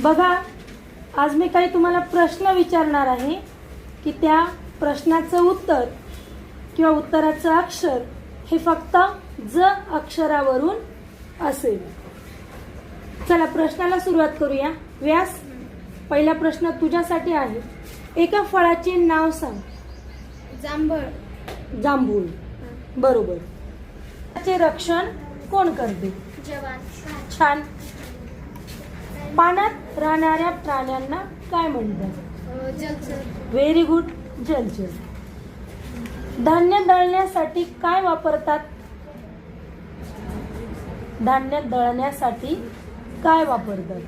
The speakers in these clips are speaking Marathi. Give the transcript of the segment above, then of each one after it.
बघा, आज मी काही तुम्हाला प्रश्न विचारणार आहे की त्या प्रश्नाचं उत्तर किंवा उत्तराचं अक्षर हे फक्त ज अक्षरावरून असेल. चला प्रश्नाला सुरुवात करूया. व्यास, पहिला प्रश्न तुझ्यासाठी आहे. एका फळाचे नाव सांग. जांभळ. जांभूळ. बरोबर. त्याचे रक्षण कोण करते? जवान. छान. पाण्यात राहणाऱ्या प्राण्यांना काय म्हणतात? जलचर. Very good. जलचर. धान्य दळण्यासाठी काय वापरतात? धान्य दळण्यासाठी काय वापरतात?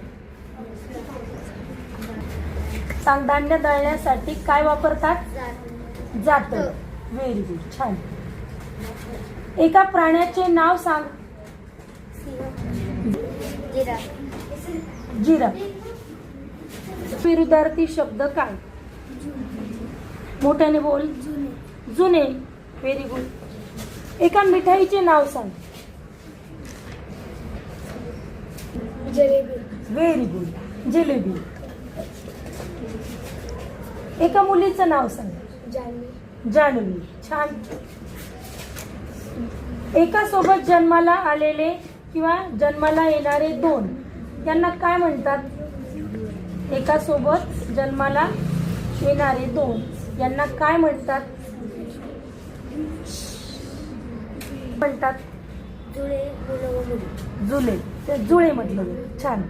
सांग. धान्य दळण्यासाठी काय वापरतात? जातं. Very good. छान. एका प्राण्याचे नाव सांग. जिराफ. विरुद्धार्थी शब्द काय? मोठ्याने बोल. जुने. Very good. एका मिठाईचे नाव सांग. जलेबी. Very good. जिलेबी. एका मुलीचं नाव सांग. जान्हवी. जान्हवी. छान. एका सोबत जन्माला आलेले किंवा जन्माला येणारे दोन यांना काय म्हणतात? एका सोबत जन्माला येणारे दोन यांना काय म्हणतात? जुळे. मुलं व मुली. जुळे. ते जुळे म्हटलं. छान.